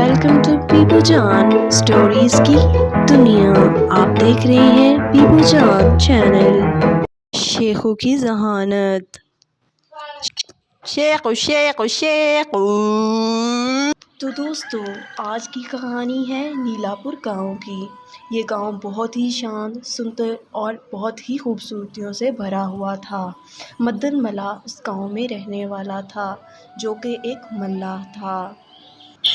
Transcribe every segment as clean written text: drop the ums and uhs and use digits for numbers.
Welcome to पीपू जान stories की दुनिया। आप देख रहे हैं पीपू जान चैनल। शेखू की जहानत। शेखू शेखू शेखू। तो दोस्तों, आज की कहानी है नीलापुर गांव की। ये गांव बहुत ही शांत, सुंदर और बहुत ही खूबसूरतियों से भरा हुआ था। मदन मला उस गांव में रहने वाला था, जो कि एक मल्लाह था।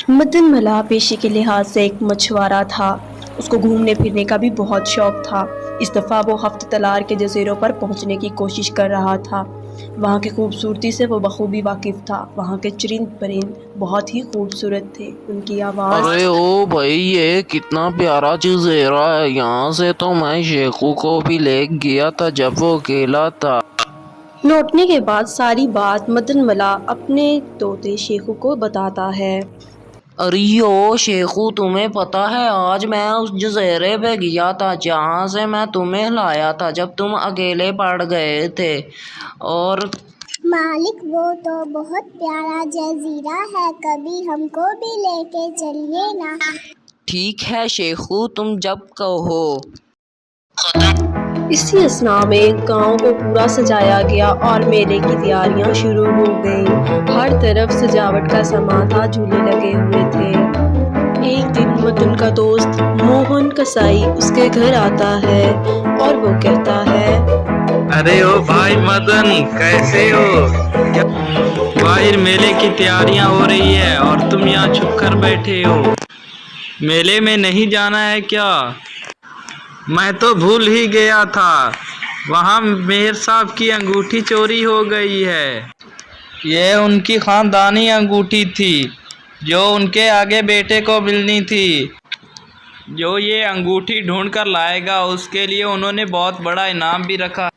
मदन मला पेशे के लिहाज से एक मछुआरा था। उसको घूमने फिरने का भी बहुत शौक था। इस दफ़ा वो हफ्त तलार के जजीरों पर पहुंचने की कोशिश कर रहा था। वहाँ की खूबसूरती से वो बखूबी वाकिफ था। वहाँ के चरिंद परिंद बहुत ही खूबसूरत थे। उनकी आवाज़। अरे ओ भाई, ये कितना प्यारा जज़ीरा है। यहाँ से तो मैं शेखू को भी ले गया था जब वो अकेला था। लौटने के बाद सारी बात मदन मला अपने तोते शेखू को बताता है। अरे ओ शेखू, तुम्हें पता है आज मैं उस जज़ीरे पे गया था जहाँ से मैं तुम्हें लाया था जब तुम अकेले पड़ गए थे। और मालिक, वो तो बहुत प्यारा जजीरा है, कभी हमको भी लेके चलिए ना। ठीक है शेखू, तुम जब कहो। इसी असना में गांव को पूरा सजाया गया और मेले की तैयारियां शुरू हो गई। हर तरफ सजावट का सामान था, झूले लगे हुए थे। एक दिन मदन का दोस्त मोहन कसाई उसके घर आता है और वो कहता है, अरे ओ भाई मदन, कैसे हो? बाहर मेले की तैयारियां हो रही है और तुम यहाँ छुप कर बैठे हो। मेले में नहीं जाना है क्या? मैं तो भूल ही गया था। वहाँ मेहर साहब की अंगूठी चोरी हो गई है। ये उनकी खानदानी अंगूठी थी जो उनके आगे बेटे को मिलनी थी। जो ये अंगूठी ढूंढ कर लाएगा उसके लिए उन्होंने बहुत बड़ा इनाम भी रखा।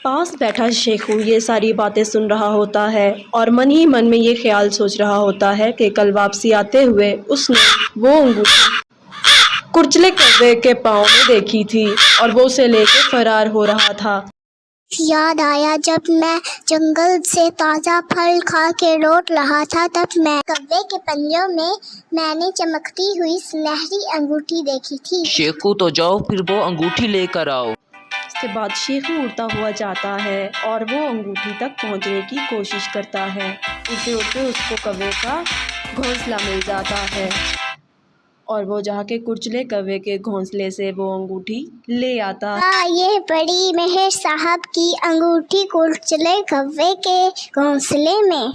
पास बैठा शेखू ये सारी बातें सुन रहा होता है और मन ही मन में ये ख्याल सोच रहा होता है कि कल वापसी आते हुए उसने वो अंगूठी कुचले कौवे के पाँव में देखी थी और वो उसे लेके फरार हो रहा था। याद आया, जब मैं जंगल से ताज़ा फल खा के लौट रहा था तब मैं कौवे के पंजों में मैंने चमकती हुई सुनहरी अंगूठी देखी थी। शेखू, तो जाओ फिर वो अंगूठी लेकर आओ। इसके बाद शेखू उड़ता हुआ जाता है और वो अंगूठी तक पहुंचने की कोशिश करता है। उड़ते उड़ते उसको कौवे का घोंसला मिल जाता है और वो जाके कुचले कौवे के घोंसले से वो अंगूठी ले आता है। ये बड़ी मेहर साहब की अंगूठी कुचले कौवे के घोंसले में।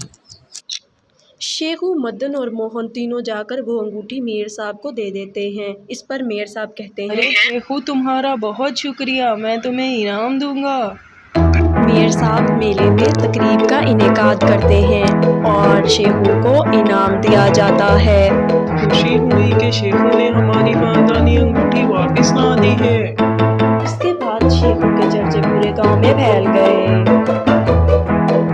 शेखू, मदन और मोहन तीनों जाकर वो अंगूठी मेयर साहब को दे देते हैं। इस पर मेयर साहब कहते हैं, शेखू तुम्हारा बहुत शुक्रिया, मैं तुम्हें इनाम दूंगा। मेयर साहब मेले में तकरीब का इनेकाद करते हैं और शेखू को इनाम दिया जाता है। खुशी हुई कि शेखू ने हमारी खानदानी अंगूठी